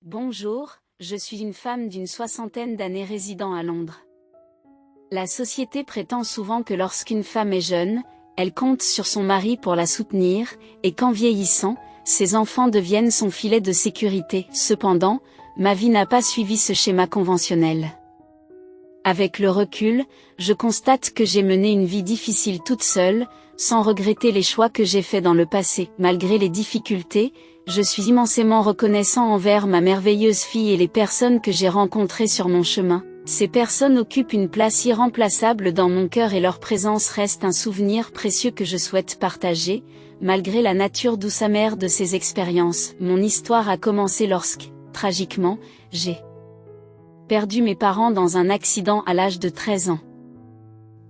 Bonjour, je suis une femme d'une soixantaine d'années résidant à Londres. La société prétend souvent que lorsqu'une femme est jeune, elle compte sur son mari pour la soutenir, et qu'en vieillissant, ses enfants deviennent son filet de sécurité. Cependant, ma vie n'a pas suivi ce schéma conventionnel. Avec le recul, je constate que j'ai mené une vie difficile toute seule, sans regretter les choix que j'ai faits dans le passé. Malgré les difficultés, je suis immensément reconnaissant envers ma merveilleuse fille et les personnes que j'ai rencontrées sur mon chemin. Ces personnes occupent une place irremplaçable dans mon cœur et leur présence reste un souvenir précieux que je souhaite partager, malgré la nature douce amère de ces expériences. Mon histoire a commencé lorsque, tragiquement, j'ai perdu mes parents dans un accident à l'âge de 13 ans.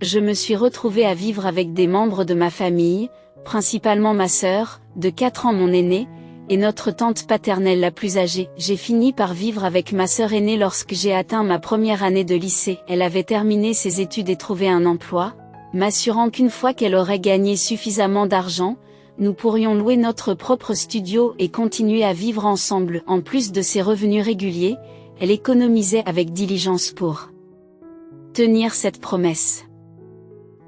Je me suis retrouvée à vivre avec des membres de ma famille, principalement ma sœur, de 4 ans mon aînée, et notre tante paternelle la plus âgée. J'ai fini par vivre avec ma sœur aînée lorsque j'ai atteint ma première année de lycée. Elle avait terminé ses études et trouvé un emploi, m'assurant qu'une fois qu'elle aurait gagné suffisamment d'argent, nous pourrions louer notre propre studio et continuer à vivre ensemble. En plus de ses revenus réguliers, elle économisait avec diligence pour tenir cette promesse.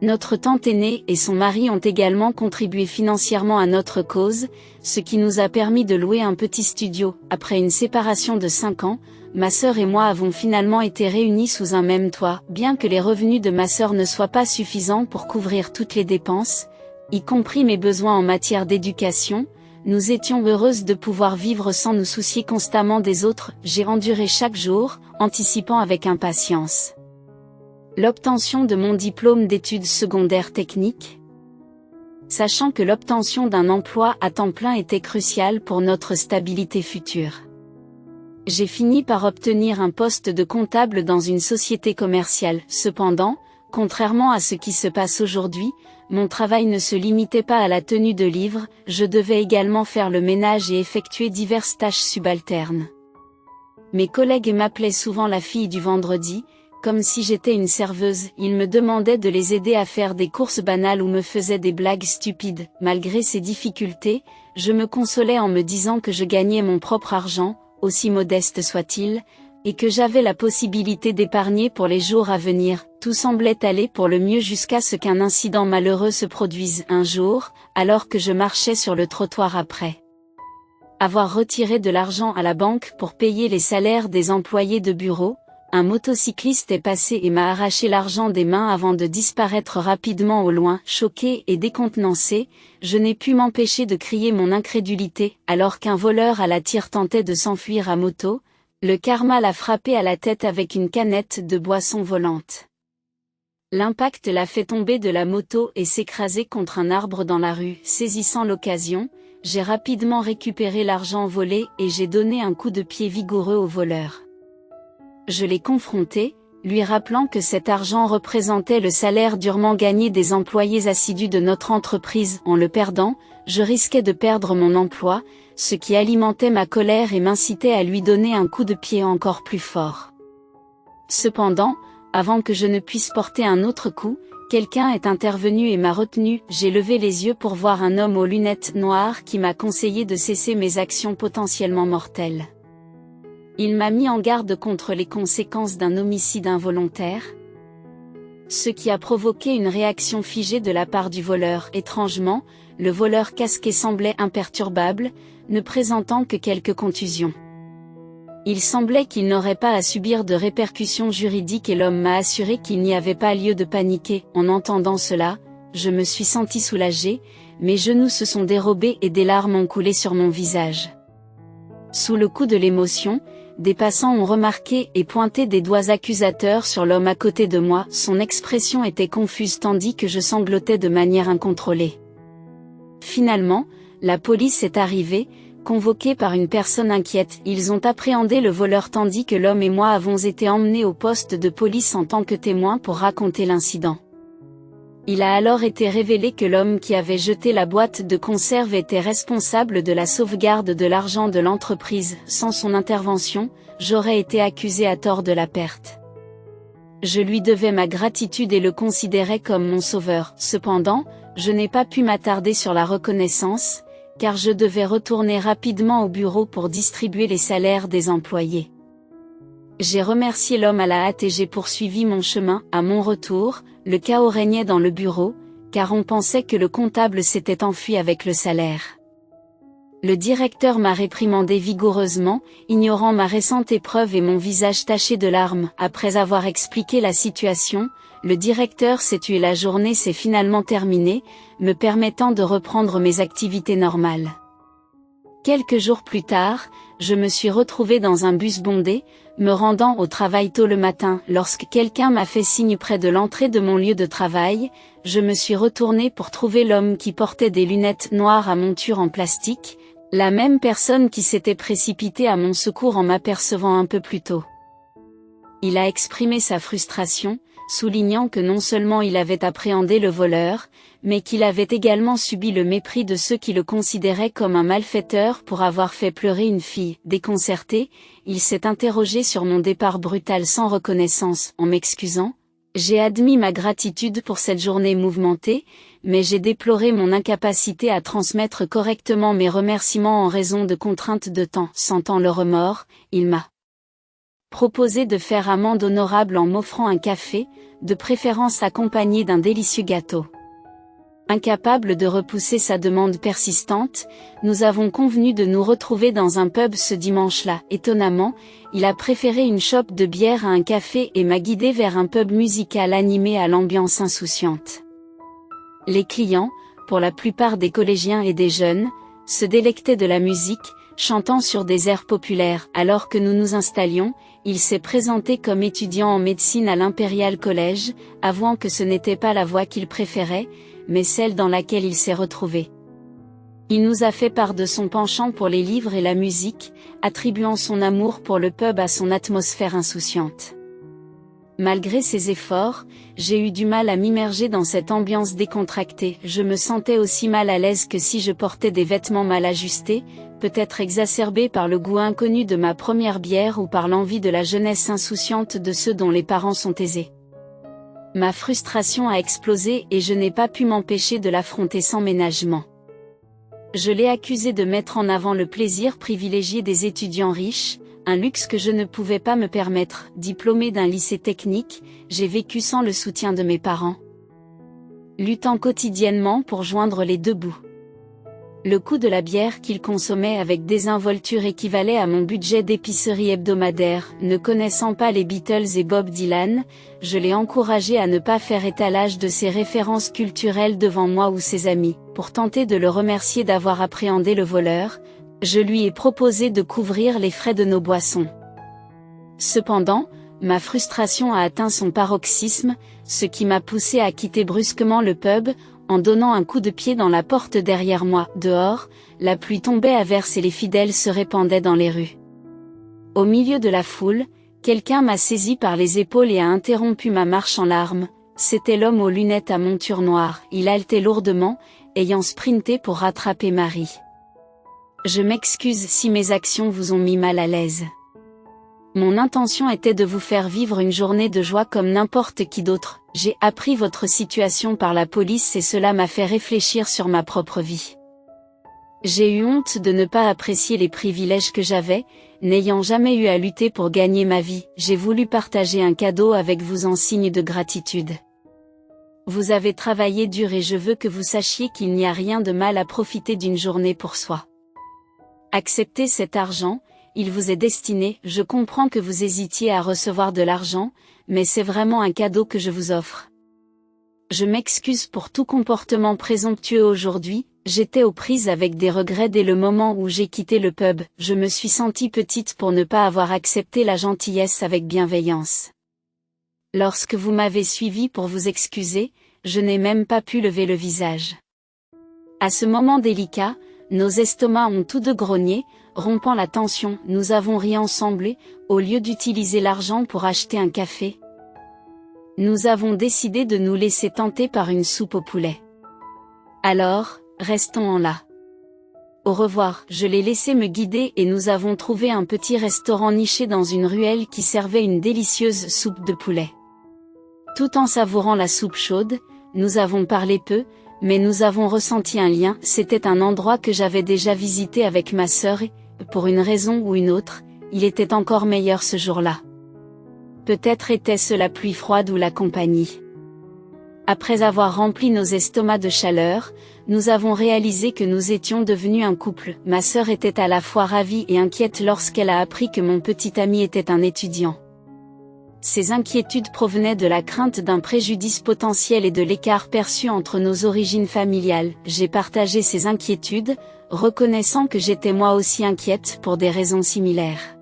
Notre tante aînée et son mari ont également contribué financièrement à notre cause, ce qui nous a permis de louer un petit studio. Après une séparation de 5 ans, ma sœur et moi avons finalement été réunis sous un même toit. Bien que les revenus de ma sœur ne soient pas suffisants pour couvrir toutes les dépenses, y compris mes besoins en matière d'éducation, nous étions heureuses de pouvoir vivre sans nous soucier constamment des autres. J'ai enduré chaque jour, anticipant avec impatience l'obtention de mon diplôme d'études secondaires techniques. Sachant que l'obtention d'un emploi à temps plein était cruciale pour notre stabilité future. J'ai fini par obtenir un poste de comptable dans une société commerciale. Cependant, contrairement à ce qui se passe aujourd'hui, mon travail ne se limitait pas à la tenue de livres, je devais également faire le ménage et effectuer diverses tâches subalternes. Mes collègues m'appelaient souvent la fille du vendredi, comme si j'étais une serveuse. Ils me demandaient de les aider à faire des courses banales ou me faisaient des blagues stupides. Malgré ces difficultés, je me consolais en me disant que je gagnais mon propre argent, aussi modeste soit-il, et que j'avais la possibilité d'épargner pour les jours à venir. Tout semblait aller pour le mieux jusqu'à ce qu'un incident malheureux se produise un jour, alors que je marchais sur le trottoir après avoir retiré de l'argent à la banque pour payer les salaires des employés de bureau. Un motocycliste est passé et m'a arraché l'argent des mains avant de disparaître rapidement au loin. Choqué et décontenancé, je n'ai pu m'empêcher de crier mon incrédulité. Alors qu'un voleur à la tire tentait de s'enfuir à moto, le karma l'a frappé à la tête avec une canette de boisson volante. L'impact l'a fait tomber de la moto et s'écraser contre un arbre dans la rue. Saisissant l'occasion, j'ai rapidement récupéré l'argent volé et j'ai donné un coup de pied vigoureux au voleur. Je l'ai confronté, lui rappelant que cet argent représentait le salaire durement gagné des employés assidus de notre entreprise. En le perdant, je risquais de perdre mon emploi, ce qui alimentait ma colère et m'incitait à lui donner un coup de pied encore plus fort. Cependant, avant que je ne puisse porter un autre coup, quelqu'un est intervenu et m'a retenu. J'ai levé les yeux pour voir un homme aux lunettes noires qui m'a conseillé de cesser mes actions potentiellement mortelles. Il m'a mis en garde contre les conséquences d'un homicide involontaire, ce qui a provoqué une réaction figée de la part du voleur. Étrangement, le voleur casqué semblait imperturbable, ne présentant que quelques contusions. Il semblait qu'il n'aurait pas à subir de répercussions juridiques et l'homme m'a assuré qu'il n'y avait pas lieu de paniquer. En entendant cela, je me suis sentie soulagée, mes genoux se sont dérobés et des larmes ont coulé sur mon visage. Sous le coup de l'émotion, des passants ont remarqué et pointé des doigts accusateurs sur l'homme à côté de moi. Son expression était confuse tandis que je sanglotais de manière incontrôlée. Finalement, la police est arrivée, convoquée par une personne inquiète. Ils ont appréhendé le voleur tandis que l'homme et moi avons été emmenés au poste de police en tant que témoins pour raconter l'incident. Il a alors été révélé que l'homme qui avait jeté la boîte de conserve était responsable de la sauvegarde de l'argent de l'entreprise. Sans son intervention, j'aurais été accusé à tort de la perte. Je lui devais ma gratitude et le considérais comme mon sauveur. Cependant, je n'ai pas pu m'attarder sur la reconnaissance, car je devais retourner rapidement au bureau pour distribuer les salaires des employés. J'ai remercié l'homme à la hâte et j'ai poursuivi mon chemin. À mon retour, le chaos régnait dans le bureau, car on pensait que le comptable s'était enfui avec le salaire. Le directeur m'a réprimandé vigoureusement, ignorant ma récente épreuve et mon visage taché de larmes. Après avoir expliqué la situation, le directeur s'est tué. La journée s'est finalement terminée, me permettant de reprendre mes activités normales. Quelques jours plus tard, je me suis retrouvé dans un bus bondé, me rendant au travail tôt le matin. Lorsque quelqu'un m'a fait signe près de l'entrée de mon lieu de travail, je me suis retourné pour trouver l'homme qui portait des lunettes noires à monture en plastique, la même personne qui s'était précipitée à mon secours en m'apercevant un peu plus tôt. Il a exprimé sa frustration, soulignant que non seulement il avait appréhendé le voleur, mais qu'il avait également subi le mépris de ceux qui le considéraient comme un malfaiteur pour avoir fait pleurer une fille. Déconcerté, il s'est interrogé sur mon départ brutal sans reconnaissance. En m'excusant, j'ai admis ma gratitude pour cette journée mouvementée, mais j'ai déploré mon incapacité à transmettre correctement mes remerciements en raison de contraintes de temps. Sentant le remords, il m'a proposé de faire amende honorable en m'offrant un café, de préférence accompagné d'un délicieux gâteau. Incapable de repousser sa demande persistante, nous avons convenu de nous retrouver dans un pub ce dimanche-là. Étonnamment, il a préféré une chope de bière à un café et m'a guidé vers un pub musical animé à l'ambiance insouciante. Les clients, pour la plupart des collégiens et des jeunes, se délectaient de la musique, chantant sur des airs populaires. Alors que nous nous installions, il s'est présenté comme étudiant en médecine à l'Imperial College, avouant que ce n'était pas la voie qu'il préférait, mais celle dans laquelle il s'est retrouvé. Il nous a fait part de son penchant pour les livres et la musique, attribuant son amour pour le pub à son atmosphère insouciante. Malgré ses efforts, j'ai eu du mal à m'immerger dans cette ambiance décontractée. Je me sentais aussi mal à l'aise que si je portais des vêtements mal ajustés, peut-être exacerbés par le goût inconnu de ma première bière ou par l'envie de la jeunesse insouciante de ceux dont les parents sont aisés. Ma frustration a explosé et je n'ai pas pu m'empêcher de l'affronter sans ménagement. Je l'ai accusé de mettre en avant le plaisir privilégié des étudiants riches, un luxe que je ne pouvais pas me permettre. Diplômé d'un lycée technique, j'ai vécu sans le soutien de mes parents, luttant quotidiennement pour joindre les deux bouts. Le coût de la bière qu'il consommait avec désinvolture équivalait à mon budget d'épicerie hebdomadaire. Ne connaissant pas les Beatles et Bob Dylan, je l'ai encouragé à ne pas faire étalage de ses références culturelles devant moi ou ses amis. Pour tenter de le remercier d'avoir appréhendé le voleur, je lui ai proposé de couvrir les frais de nos boissons. Cependant, ma frustration a atteint son paroxysme, ce qui m'a poussé à quitter brusquement le pub, en donnant un coup de pied dans la porte derrière moi. Dehors, la pluie tombait à verse et les fidèles se répandaient dans les rues. Au milieu de la foule, quelqu'un m'a saisi par les épaules et a interrompu ma marche en larmes. C'était l'homme aux lunettes à monture noire. Il haletait lourdement, ayant sprinté pour rattraper Marie. Je m'excuse si mes actions vous ont mis mal à l'aise. Mon intention était de vous faire vivre une journée de joie comme n'importe qui d'autre. J'ai appris votre situation par la police et cela m'a fait réfléchir sur ma propre vie. J'ai eu honte de ne pas apprécier les privilèges que j'avais, n'ayant jamais eu à lutter pour gagner ma vie. J'ai voulu partager un cadeau avec vous en signe de gratitude. Vous avez travaillé dur et je veux que vous sachiez qu'il n'y a rien de mal à profiter d'une journée pour soi. Acceptez cet argent, il vous est destiné. Je comprends que vous hésitiez à recevoir de l'argent, mais c'est vraiment un cadeau que je vous offre. Je m'excuse pour tout comportement présomptueux aujourd'hui, j'étais aux prises avec des regrets dès le moment où j'ai quitté le pub. Je me suis sentie petite pour ne pas avoir accepté la gentillesse avec bienveillance. Lorsque vous m'avez suivi pour vous excuser, je n'ai même pas pu lever le visage. À ce moment délicat, nos estomacs ont tous deux grogné, rompant la tension. Nous avons ri ensemble et, au lieu d'utiliser l'argent pour acheter un café, nous avons décidé de nous laisser tenter par une soupe au poulet. Alors, restons en là. Au revoir. Je l'ai laissé me guider et nous avons trouvé un petit restaurant niché dans une ruelle qui servait une délicieuse soupe de poulet. Tout en savourant la soupe chaude, nous avons parlé peu, Mais nous avons ressenti un lien, c'était un endroit que j'avais déjà visité avec ma sœur et, pour une raison ou une autre, il était encore meilleur ce jour-là. Peut-être était-ce la pluie froide ou la compagnie. Après avoir rempli nos estomacs de chaleur, nous avons réalisé que nous étions devenus un couple. Ma sœur était à la fois ravie et inquiète lorsqu'elle a appris que mon petit ami était un étudiant. Ces inquiétudes provenaient de la crainte d'un préjudice potentiel et de l'écart perçu entre nos origines familiales. J'ai partagé ces inquiétudes, reconnaissant que j'étais moi aussi inquiète pour des raisons similaires.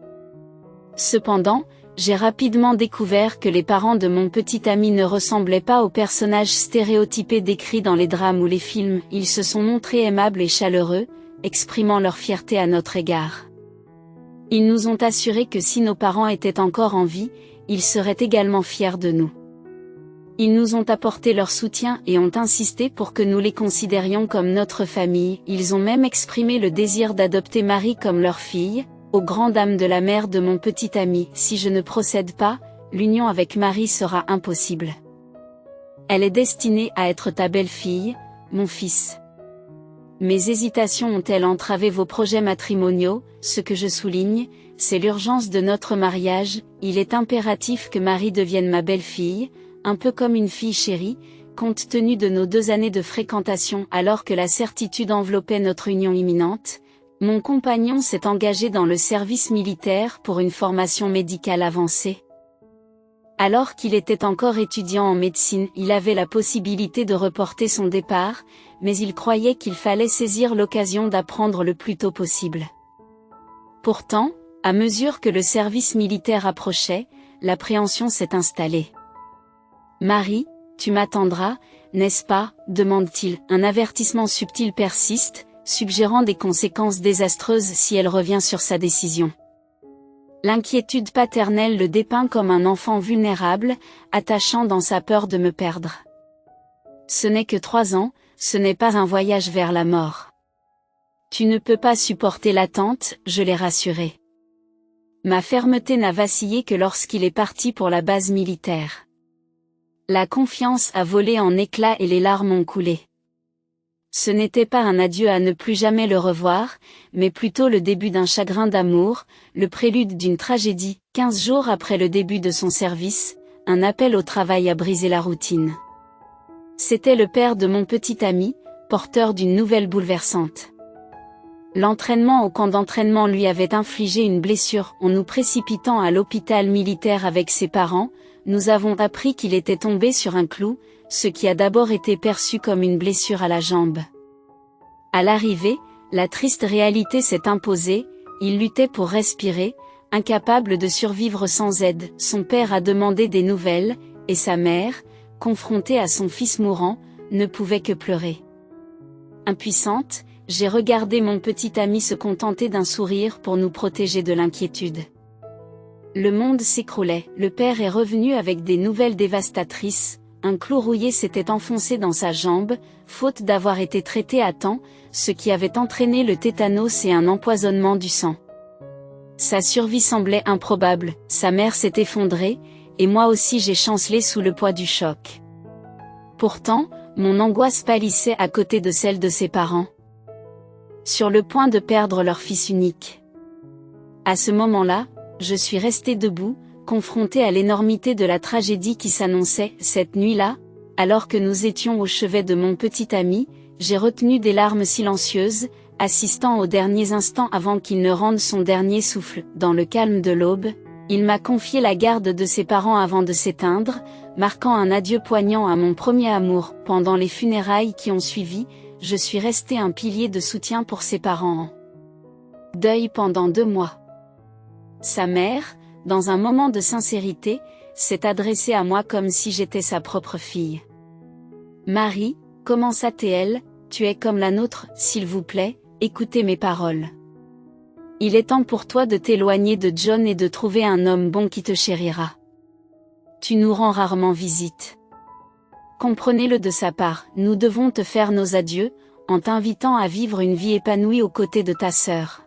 Cependant, j'ai rapidement découvert que les parents de mon petit ami ne ressemblaient pas aux personnages stéréotypés décrits dans les drames ou les films. Ils se sont montrés aimables et chaleureux, exprimant leur fierté à notre égard. Ils nous ont assuré que si nos parents étaient encore en vie, ils seraient également fiers de nous. Ils nous ont apporté leur soutien et ont insisté pour que nous les considérions comme notre famille. Ils ont même exprimé le désir d'adopter Marie comme leur fille, aux grandes dames de la mère de mon petit ami. Si je ne procède pas, l'union avec Marie sera impossible. Elle est destinée à être ta belle-fille, mon fils. Mes hésitations ont-elles entravé vos projets matrimoniaux? Ce que je souligne, c'est l'urgence de notre mariage. Il est impératif que Marie devienne ma belle-fille, un peu comme une fille chérie, compte tenu de nos 2 années de fréquentation. Alors que la certitude enveloppait notre union imminente, mon compagnon s'est engagé dans le service militaire pour une formation médicale avancée. Alors qu'il était encore étudiant en médecine, il avait la possibilité de reporter son départ, mais il croyait qu'il fallait saisir l'occasion d'apprendre le plus tôt possible. Pourtant, à mesure que le service militaire approchait, l'appréhension s'est installée. « Marie, tu m'attendras, n'est-ce pas ?» demande-t-il. Un avertissement subtil persiste, suggérant des conséquences désastreuses si elle revient sur sa décision. L'inquiétude paternelle le dépeint comme un enfant vulnérable, attachant dans sa peur de me perdre. Ce n'est que 3 ans, ce n'est pas un voyage vers la mort. Tu ne peux pas supporter l'attente, je l'ai rassuré. Ma fermeté n'a vacillé que lorsqu'il est parti pour la base militaire. La confiance a volé en éclats et les larmes ont coulé. Ce n'était pas un adieu à ne plus jamais le revoir, mais plutôt le début d'un chagrin d'amour, le prélude d'une tragédie. 15 jours après le début de son service, un appel au travail a brisé la routine. C'était le père de mon petit ami, porteur d'une nouvelle bouleversante. L'entraînement au camp d'entraînement lui avait infligé une blessure. En nous précipitant à l'hôpital militaire avec ses parents, nous avons appris qu'il était tombé sur un clou, ce qui a d'abord été perçu comme une blessure à la jambe. À l'arrivée, la triste réalité s'est imposée, il luttait pour respirer, incapable de survivre sans aide. Son père a demandé des nouvelles, et sa mère, confrontée à son fils mourant, ne pouvait que pleurer. Impuissante, j'ai regardé mon petit ami se contenter d'un sourire pour nous protéger de l'inquiétude. Le monde s'écroulait, le père est revenu avec des nouvelles dévastatrices. Un clou rouillé s'était enfoncé dans sa jambe, faute d'avoir été traité à temps, ce qui avait entraîné le tétanos et un empoisonnement du sang. Sa survie semblait improbable, sa mère s'est effondrée, et moi aussi j'ai chancelé sous le poids du choc. Pourtant, mon angoisse pâlissait à côté de celle de ses parents. Sur le point de perdre leur fils unique. À ce moment-là, je suis restée debout, confronté à l'énormité de la tragédie qui s'annonçait. Cette nuit-là, alors que nous étions au chevet de mon petit ami, j'ai retenu des larmes silencieuses, assistant aux derniers instants avant qu'il ne rende son dernier souffle. Dans le calme de l'aube, il m'a confié la garde de ses parents avant de s'éteindre, marquant un adieu poignant à mon premier amour. Pendant les funérailles qui ont suivi, je suis restée un pilier de soutien pour ses parents en deuil pendant 2 mois. Sa mère, dans un moment de sincérité, s'est adressée à moi comme si j'étais sa propre fille. « Marie, commença-t-elle, tu es comme la nôtre, s'il vous plaît, écoutez mes paroles. Il est temps pour toi de t'éloigner de John et de trouver un homme bon qui te chérira. Tu nous rends rarement visite. Comprenez-le de sa part, nous devons te faire nos adieux, en t'invitant à vivre une vie épanouie aux côtés de ta sœur.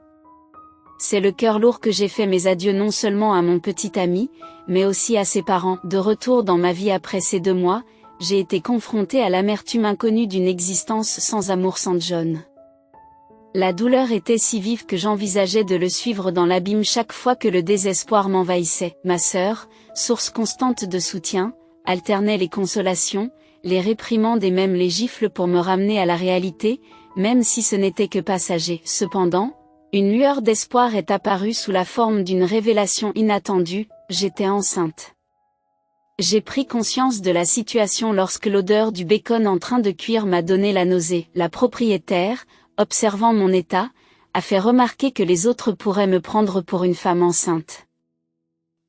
C'est le cœur lourd que j'ai fait mes adieux non seulement à mon petit ami, mais aussi à ses parents. De retour dans ma vie après ces 2 mois, j'ai été confrontée à l'amertume inconnue d'une existence sans amour sans John. La douleur était si vive que j'envisageais de le suivre dans l'abîme chaque fois que le désespoir m'envahissait. Ma sœur, source constante de soutien, alternait les consolations, les réprimandes et même les gifles pour me ramener à la réalité, même si ce n'était que passager. Cependant, une lueur d'espoir est apparue sous la forme d'une révélation inattendue, j'étais enceinte. J'ai pris conscience de la situation lorsque l'odeur du bacon en train de cuire m'a donné la nausée. La propriétaire, observant mon état, a fait remarquer que les autres pourraient me prendre pour une femme enceinte.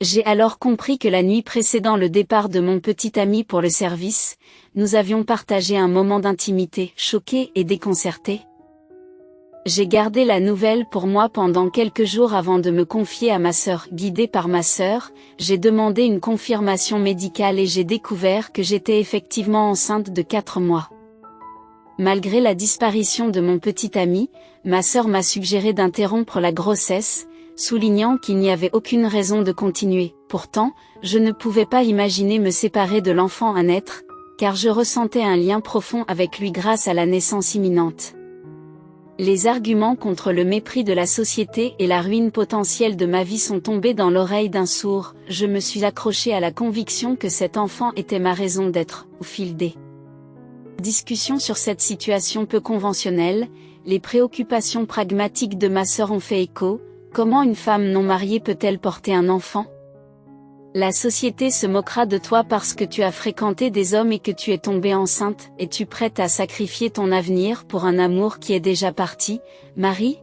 J'ai alors compris que la nuit précédant le départ de mon petit ami pour le service, nous avions partagé un moment d'intimité, choqué et déconcerté. J'ai gardé la nouvelle pour moi pendant quelques jours avant de me confier à ma sœur. Guidée par ma sœur, j'ai demandé une confirmation médicale et j'ai découvert que j'étais effectivement enceinte de 4 mois. Malgré la disparition de mon petit ami, ma sœur m'a suggéré d'interrompre la grossesse, soulignant qu'il n'y avait aucune raison de continuer. Pourtant, je ne pouvais pas imaginer me séparer de l'enfant à naître, car je ressentais un lien profond avec lui grâce à la naissance imminente. Les arguments contre le mépris de la société et la ruine potentielle de ma vie sont tombés dans l'oreille d'un sourd. Je me suis accrochée à la conviction que cet enfant était ma raison d'être. Au fil des discussions sur cette situation peu conventionnelle, les préoccupations pragmatiques de ma sœur ont fait écho. Comment une femme non mariée peut-elle porter un enfant ? La société se moquera de toi parce que tu as fréquenté des hommes et que tu es tombée enceinte. Es-tu prête à sacrifier ton avenir pour un amour qui est déjà parti, Marie ?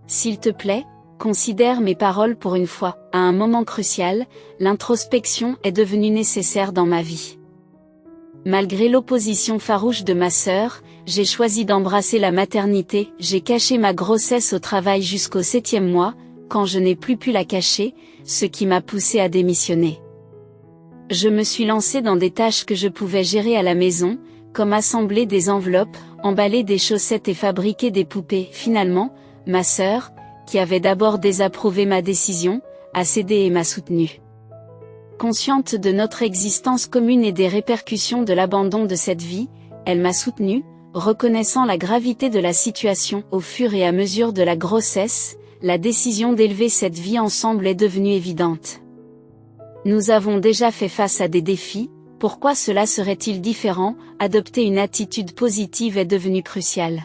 S'il te plaît, considère mes paroles pour une fois. À un moment crucial, l'introspection est devenue nécessaire dans ma vie. Malgré l'opposition farouche de ma sœur, j'ai choisi d'embrasser la maternité. J'ai caché ma grossesse au travail jusqu'au 7e mois, quand je n'ai plus pu la cacher, ce qui m'a poussée à démissionner. Je me suis lancée dans des tâches que je pouvais gérer à la maison, comme assembler des enveloppes, emballer des chaussettes et fabriquer des poupées. Finalement, ma sœur, qui avait d'abord désapprouvé ma décision, a cédé et m'a soutenue. Consciente de notre existence commune et des répercussions de l'abandon de cette vie, elle m'a soutenue, reconnaissant la gravité de la situation. Au fur et à mesure de la grossesse, la décision d'élever cette vie ensemble est devenue évidente. Nous avons déjà fait face à des défis, pourquoi cela serait-il différent? Adopter une attitude positive est devenu crucial.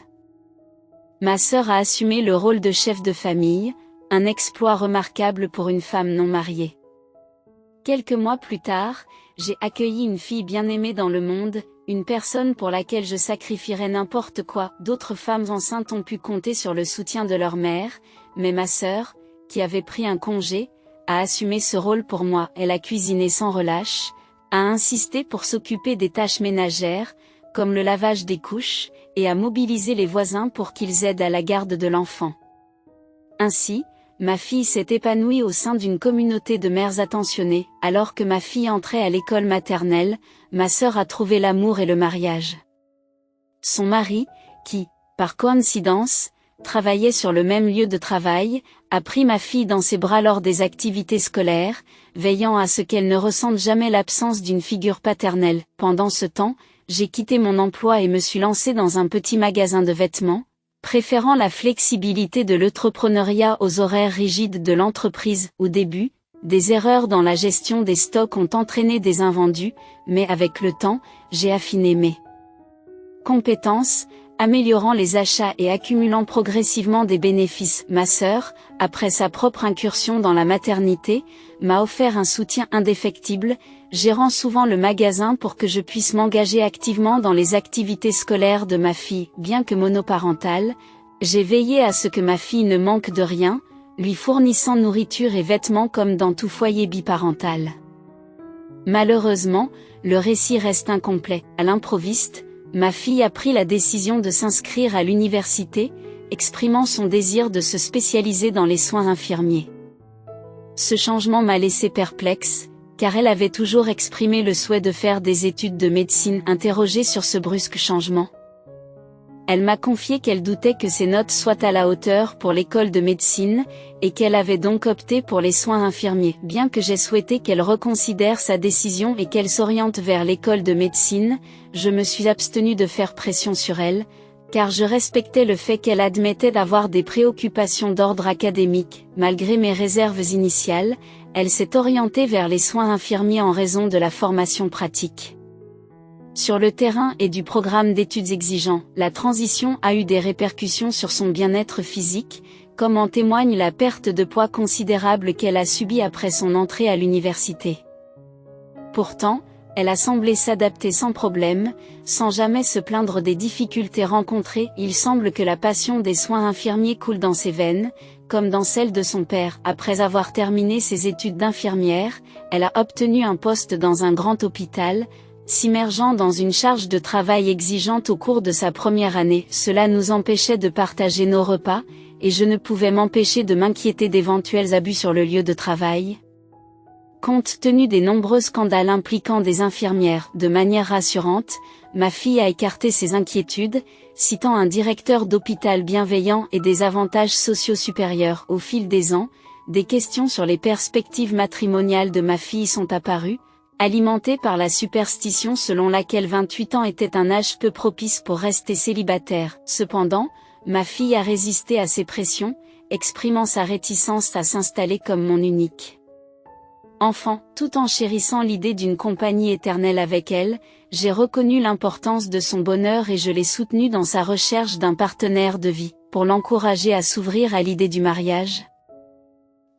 Ma sœur a assumé le rôle de chef de famille, un exploit remarquable pour une femme non mariée. Quelques mois plus tard, j'ai accueilli une fille bien aimée dans le monde, une personne pour laquelle je sacrifierais n'importe quoi. D'autres femmes enceintes ont pu compter sur le soutien de leur mère, mais ma sœur, qui avait pris un congé, a assumé ce rôle pour moi. Elle a cuisiné sans relâche, a insisté pour s'occuper des tâches ménagères, comme le lavage des couches, et a mobilisé les voisins pour qu'ils aident à la garde de l'enfant. Ainsi, ma fille s'est épanouie au sein d'une communauté de mères attentionnées. Alors que ma fille entrait à l'école maternelle, ma sœur a trouvé l'amour et le mariage. Son mari, qui, par coïncidence, travaillait sur le même lieu de travail, a pris ma fille dans ses bras lors des activités scolaires, veillant à ce qu'elle ne ressente jamais l'absence d'une figure paternelle. Pendant ce temps, j'ai quitté mon emploi et me suis lancée dans un petit magasin de vêtements, préférant la flexibilité de l'entrepreneuriat aux horaires rigides de l'entreprise. Au début, des erreurs dans la gestion des stocks ont entraîné des invendus, mais avec le temps, j'ai affiné mes compétences, améliorant les achats et accumulant progressivement des bénéfices. Ma sœur, après sa propre incursion dans la maternité, m'a offert un soutien indéfectible, gérant souvent le magasin pour que je puisse m'engager activement dans les activités scolaires de ma fille. Bien que monoparentale, j'ai veillé à ce que ma fille ne manque de rien, lui fournissant nourriture et vêtements comme dans tout foyer biparental. Malheureusement, le récit reste incomplet. À l'improviste, ma fille a pris la décision de s'inscrire à l'université, exprimant son désir de se spécialiser dans les soins infirmiers. Ce changement m'a laissé perplexe, car elle avait toujours exprimé le souhait de faire des études de médecine. Interrogée sur ce brusque changement, Elle m'a confié qu'elle doutait que ses notes soient à la hauteur pour l'école de médecine, et qu'elle avait donc opté pour les soins infirmiers. Bien que j'ai souhaité qu'elle reconsidère sa décision et qu'elle s'oriente vers l'école de médecine, je me suis abstenue de faire pression sur elle, car je respectais le fait qu'elle admettait d'avoir des préoccupations d'ordre académique. Malgré mes réserves initiales, elle s'est orientée vers les soins infirmiers en raison de la formation pratique. Sur le terrain et du programme d'études exigeant, la transition a eu des répercussions sur son bien-être physique, comme en témoigne la perte de poids considérable qu'elle a subie après son entrée à l'université. Pourtant, elle a semblé s'adapter sans problème, sans jamais se plaindre des difficultés rencontrées. Il semble que la passion des soins infirmiers coule dans ses veines, comme dans celle de son père. Après avoir terminé ses études d'infirmière, elle a obtenu un poste dans un grand hôpital, s'immergeant dans une charge de travail exigeante au cours de sa première année. Cela nous empêchait de partager nos repas, et je ne pouvais m'empêcher de m'inquiéter d'éventuels abus sur le lieu de travail. Compte tenu des nombreux scandales impliquant des infirmières, de manière rassurante, ma fille a écarté ses inquiétudes, citant un directeur d'hôpital bienveillant et des avantages sociaux supérieurs. Au fil des ans, des questions sur les perspectives matrimoniales de ma fille sont apparues, alimentée par la superstition selon laquelle 28 ans était un âge peu propice pour rester célibataire. Cependant, ma fille a résisté à ces pressions, exprimant sa réticence à s'installer comme mon unique enfant. Tout en chérissant l'idée d'une compagnie éternelle avec elle, j'ai reconnu l'importance de son bonheur et je l'ai soutenue dans sa recherche d'un partenaire de vie. Pour l'encourager à s'ouvrir à l'idée du mariage,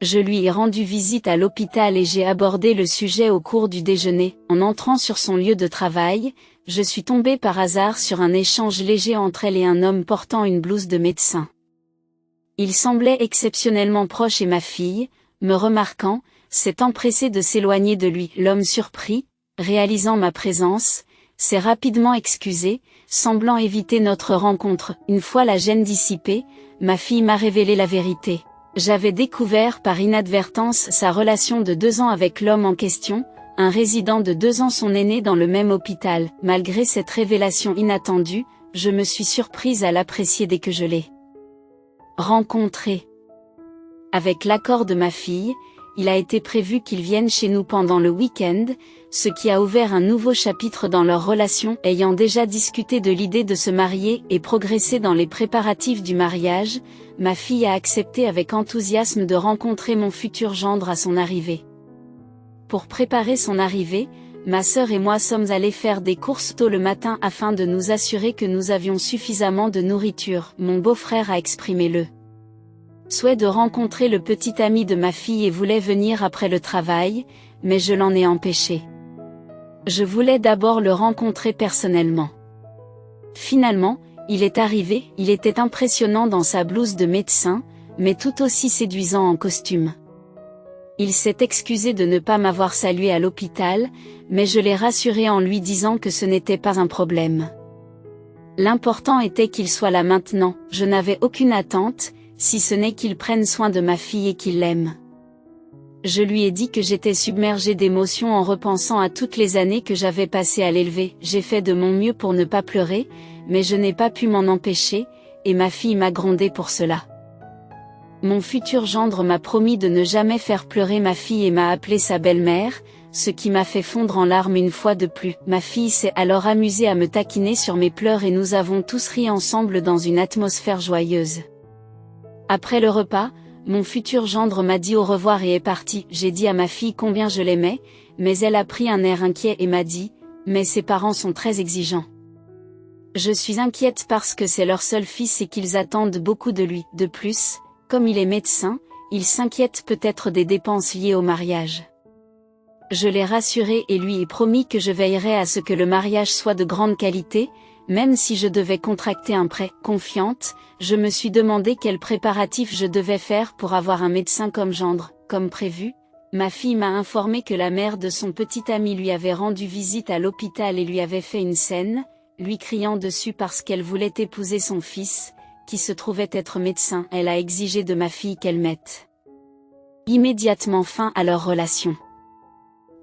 je lui ai rendu visite à l'hôpital et j'ai abordé le sujet au cours du déjeuner. En entrant sur son lieu de travail, je suis tombée par hasard sur un échange léger entre elle et un homme portant une blouse de médecin. Il semblait exceptionnellement proche et ma fille, me remarquant, s'est empressée de s'éloigner de lui. L'homme surpris, réalisant ma présence, s'est rapidement excusé, semblant éviter notre rencontre. Une fois la gêne dissipée, ma fille m'a révélé la vérité. J'avais découvert par inadvertance sa relation de 2 ans avec l'homme en question, un résident de 2 ans son aîné dans le même hôpital. Malgré cette révélation inattendue, je me suis surprise à l'apprécier dès que je l'ai rencontré. Avec l'accord de ma fille, il a été prévu qu'ils viennent chez nous pendant le week-end, ce qui a ouvert un nouveau chapitre dans leur relation. Ayant déjà discuté de l'idée de se marier et progressé dans les préparatifs du mariage, ma fille a accepté avec enthousiasme de rencontrer mon futur gendre à son arrivée. Pour préparer son arrivée, ma sœur et moi sommes allés faire des courses tôt le matin afin de nous assurer que nous avions suffisamment de nourriture. Mon beau-frère a exprimé le souhait de rencontrer le petit ami de ma fille et voulait venir après le travail, mais je l'en ai empêché. Je voulais d'abord le rencontrer personnellement. Finalement, il est arrivé. Il était impressionnant dans sa blouse de médecin, mais tout aussi séduisant en costume. Il s'est excusé de ne pas m'avoir salué à l'hôpital, mais je l'ai rassuré en lui disant que ce n'était pas un problème. L'important était qu'il soit là maintenant. Je n'avais aucune attente, si ce n'est qu'il prenne soin de ma fille et qu'il l'aime. Je lui ai dit que j'étais submergée d'émotions en repensant à toutes les années que j'avais passées à l'élever. J'ai fait de mon mieux pour ne pas pleurer, mais je n'ai pas pu m'en empêcher, et ma fille m'a grondé pour cela. Mon futur gendre m'a promis de ne jamais faire pleurer ma fille et m'a appelé sa belle-mère, ce qui m'a fait fondre en larmes une fois de plus. Ma fille s'est alors amusée à me taquiner sur mes pleurs et nous avons tous ri ensemble dans une atmosphère joyeuse. Après le repas, mon futur gendre m'a dit au revoir et est parti. J'ai dit à ma fille combien je l'aimais, mais elle a pris un air inquiet et m'a dit « Mais ses parents sont très exigeants. Je suis inquiète parce que c'est leur seul fils et qu'ils attendent beaucoup de lui. De plus, comme il est médecin, il s'inquiète peut-être des dépenses liées au mariage. » Je l'ai rassuré et lui ai promis que je veillerais à ce que le mariage soit de grande qualité, même si je devais contracter un prêt. Confiante, je me suis demandé quels préparatifs je devais faire pour avoir un médecin comme gendre. Comme prévu, ma fille m'a informé que la mère de son petit ami lui avait rendu visite à l'hôpital et lui avait fait une scène, lui criant dessus parce qu'elle voulait épouser son fils, qui se trouvait être médecin. Elle a exigé de ma fille qu'elle mette immédiatement fin à leur relation.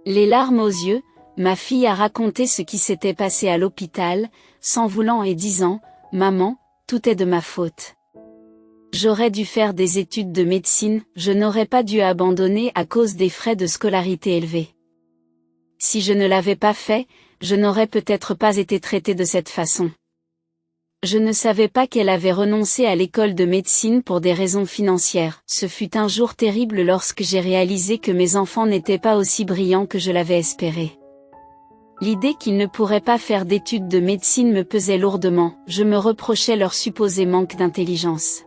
Les larmes aux yeux, ma fille a raconté ce qui s'était passé à l'hôpital, s'en voulant et disant maman, tout est de ma faute. J'aurais dû faire des études de médecine, je n'aurais pas dû abandonner à cause des frais de scolarité élevés. Si je ne l'avais pas fait, je n'aurais peut-être pas été traitée de cette façon. Je ne savais pas qu'elle avait renoncé à l'école de médecine pour des raisons financières. Ce fut un jour terrible lorsque j'ai réalisé que mes enfants n'étaient pas aussi brillants que je l'avais espéré. L'idée qu'ils ne pourraient pas faire d'études de médecine me pesait lourdement, je me reprochais leur supposé manque d'intelligence.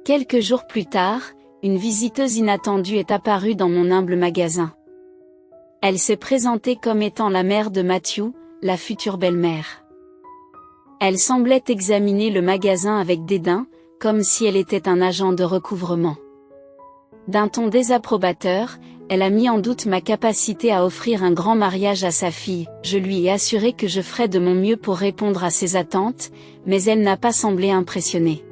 Quelques jours plus tard, une visiteuse inattendue est apparue dans mon humble magasin. Elle s'est présentée comme étant la mère de Matthew, la future belle-mère. Elle semblait examiner le magasin avec dédain, comme si elle était un agent de recouvrement. D'un ton désapprobateur, elle a mis en doute ma capacité à offrir un grand mariage à sa fille. Je lui ai assuré que je ferais de mon mieux pour répondre à ses attentes, mais elle n'a pas semblé impressionnée.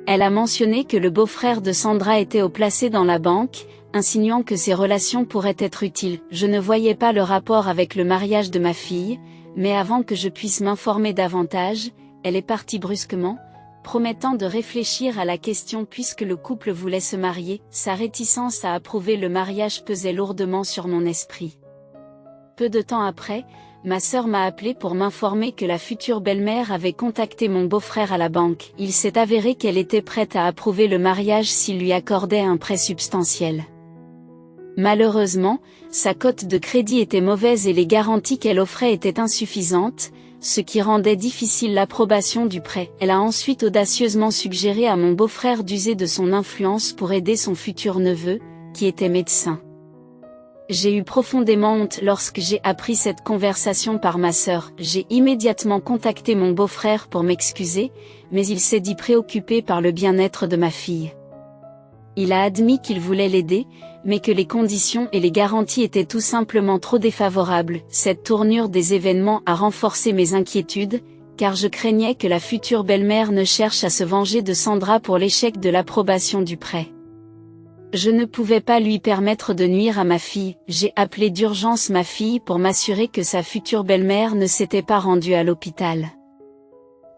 Elle a mentionné que le beau-frère de Sandra était haut placé dans la banque, insinuant que ces relations pourraient être utiles. Je ne voyais pas le rapport avec le mariage de ma fille, mais avant que je puisse m'informer davantage, elle est partie brusquement, promettant de réfléchir à la question puisque le couple voulait se marier. Sa réticence à approuver le mariage pesait lourdement sur mon esprit. Peu de temps après, ma sœur m'a appelé pour m'informer que la future belle-mère avait contacté mon beau-frère à la banque. Il s'est avéré qu'elle était prête à approuver le mariage s'il lui accordait un prêt substantiel. Malheureusement, sa cote de crédit était mauvaise et les garanties qu'elle offrait étaient insuffisantes, ce qui rendait difficile l'approbation du prêt. Elle a ensuite audacieusement suggéré à mon beau-frère d'user de son influence pour aider son futur neveu, qui était médecin. J'ai eu profondément honte lorsque j'ai appris cette conversation par ma sœur. J'ai immédiatement contacté mon beau-frère pour m'excuser, mais il s'est dit préoccupé par le bien-être de ma fille. Il a admis qu'il voulait l'aider, mais que les conditions et les garanties étaient tout simplement trop défavorables. Cette tournure des événements a renforcé mes inquiétudes, car je craignais que la future belle-mère ne cherche à se venger de Sandra pour l'échec de l'approbation du prêt. Je ne pouvais pas lui permettre de nuire à ma fille. J'ai appelé d'urgence ma fille pour m'assurer que sa future belle-mère ne s'était pas rendue à l'hôpital.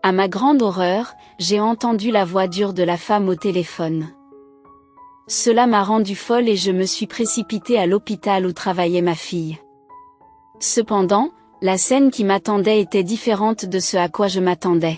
À ma grande horreur, j'ai entendu la voix dure de la femme au téléphone. Cela m'a rendue folle et je me suis précipitée à l'hôpital où travaillait ma fille. Cependant, la scène qui m'attendait était différente de ce à quoi je m'attendais.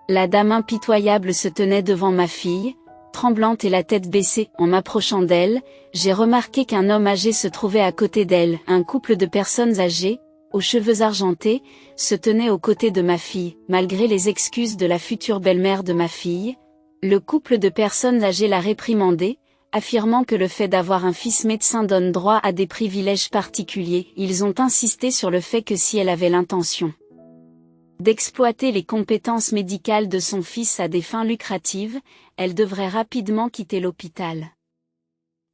La dame impitoyable se tenait devant ma fille, tremblante et la tête baissée. En m'approchant d'elle, j'ai remarqué qu'un homme âgé se trouvait à côté d'elle. Un couple de personnes âgées, aux cheveux argentés, se tenait aux côtés de ma fille. Malgré les excuses de la future belle-mère de ma fille, le couple de personnes âgées l'a réprimandé, affirmant que le fait d'avoir un fils médecin donne droit à des privilèges particuliers. Ils ont insisté sur le fait que si elle avait l'intention d'exploiter les compétences médicales de son fils à des fins lucratives, elle devrait rapidement quitter l'hôpital.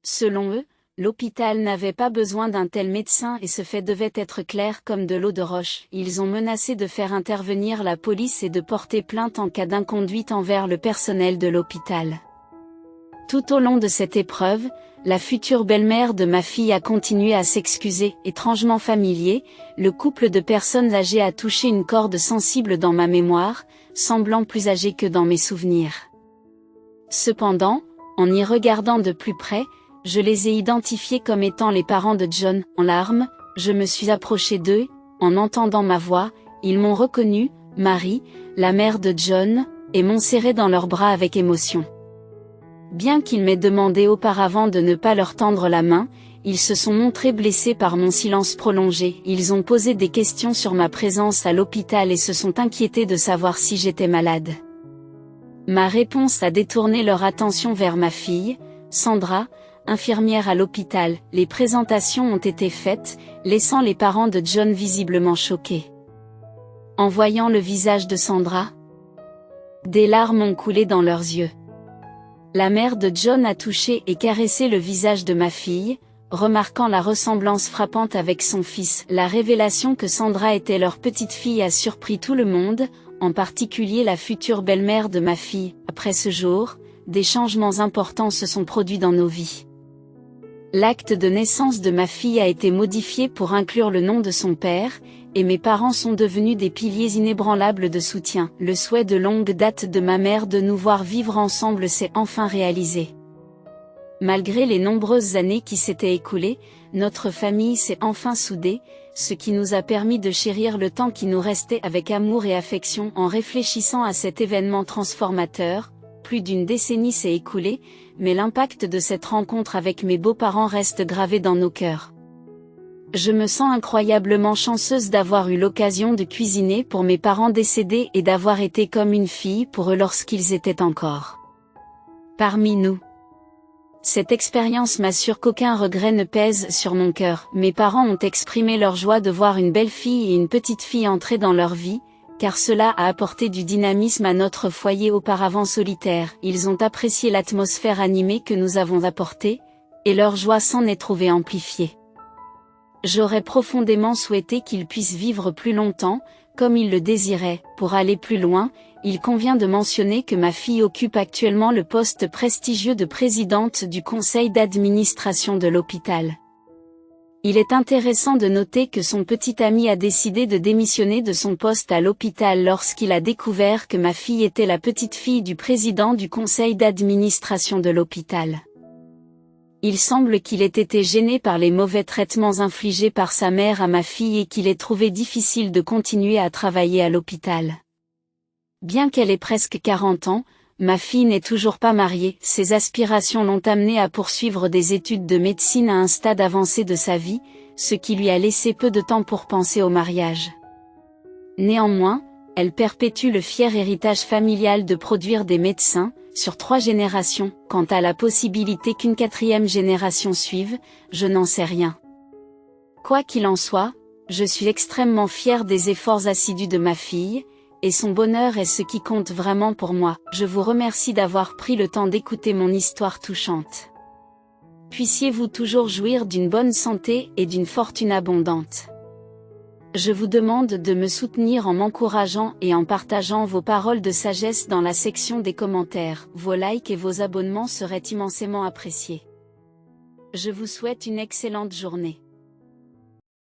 Selon eux, l'hôpital n'avait pas besoin d'un tel médecin et ce fait devait être clair comme de l'eau de roche. Ils ont menacé de faire intervenir la police et de porter plainte en cas d'inconduite envers le personnel de l'hôpital. Tout au long de cette épreuve, la future belle-mère de ma fille a continué à s'excuser. Étrangement familier, le couple de personnes âgées a touché une corde sensible dans ma mémoire, semblant plus âgé que dans mes souvenirs. Cependant, en y regardant de plus près, je les ai identifiés comme étant les parents de John. En larmes, je me suis approchée d'eux, en entendant ma voix, ils m'ont reconnue, Marie, la mère de John, et m'ont serré dans leurs bras avec émotion. Bien qu'ils m'aient demandé auparavant de ne pas leur tendre la main, ils se sont montrés blessés par mon silence prolongé. Ils ont posé des questions sur ma présence à l'hôpital et se sont inquiétés de savoir si j'étais malade. Ma réponse a détourné leur attention vers ma fille, Sandra, infirmière à l'hôpital. Les présentations ont été faites, laissant les parents de John visiblement choqués. En voyant le visage de Sandra, des larmes ont coulé dans leurs yeux. La mère de John a touché et caressé le visage de ma fille, remarquant la ressemblance frappante avec son fils. La révélation que Sandra était leur petite fille a surpris tout le monde, en particulier la future belle-mère de ma fille. Après ce jour, des changements importants se sont produits dans nos vies. L'acte de naissance de ma fille a été modifié pour inclure le nom de son père, et mes parents sont devenus des piliers inébranlables de soutien. Le souhait de longue date de ma mère de nous voir vivre ensemble s'est enfin réalisé. Malgré les nombreuses années qui s'étaient écoulées, notre famille s'est enfin soudée, ce qui nous a permis de chérir le temps qui nous restait avec amour et affection. En réfléchissant à cet événement transformateur, plus d'une décennie s'est écoulée, mais l'impact de cette rencontre avec mes beaux-parents reste gravé dans nos cœurs. Je me sens incroyablement chanceuse d'avoir eu l'occasion de cuisiner pour mes parents décédés et d'avoir été comme une fille pour eux lorsqu'ils étaient encore parmi nous. Cette expérience m'assure qu'aucun regret ne pèse sur mon cœur. Mes parents ont exprimé leur joie de voir une belle-fille et une petite-fille entrer dans leur vie, car cela a apporté du dynamisme à notre foyer auparavant solitaire. Ils ont apprécié l'atmosphère animée que nous avons apportée, et leur joie s'en est trouvée amplifiée. J'aurais profondément souhaité qu'ils puissent vivre plus longtemps, comme ils le désiraient. Pour aller plus loin, il convient de mentionner que ma fille occupe actuellement le poste prestigieux de présidente du conseil d'administration de l'hôpital. Il est intéressant de noter que son petit ami a décidé de démissionner de son poste à l'hôpital lorsqu'il a découvert que ma fille était la petite-fille du président du conseil d'administration de l'hôpital. Il semble qu'il ait été gêné par les mauvais traitements infligés par sa mère à ma fille et qu'il ait trouvé difficile de continuer à travailler à l'hôpital. Bien qu'elle ait presque 40 ans, ma fille n'est toujours pas mariée. Ses aspirations l'ont amenée à poursuivre des études de médecine à un stade avancé de sa vie, ce qui lui a laissé peu de temps pour penser au mariage. Néanmoins, elle perpétue le fier héritage familial de produire des médecins, sur 3 générations. Quant à la possibilité qu'une 4e génération suive, je n'en sais rien. Quoi qu'il en soit, je suis extrêmement fière des efforts assidus de ma fille, et son bonheur est ce qui compte vraiment pour moi. Je vous remercie d'avoir pris le temps d'écouter mon histoire touchante. Puissiez-vous toujours jouir d'une bonne santé et d'une fortune abondante. Je vous demande de me soutenir en m'encourageant et en partageant vos paroles de sagesse dans la section des commentaires. Vos likes et vos abonnements seraient immensément appréciés. Je vous souhaite une excellente journée.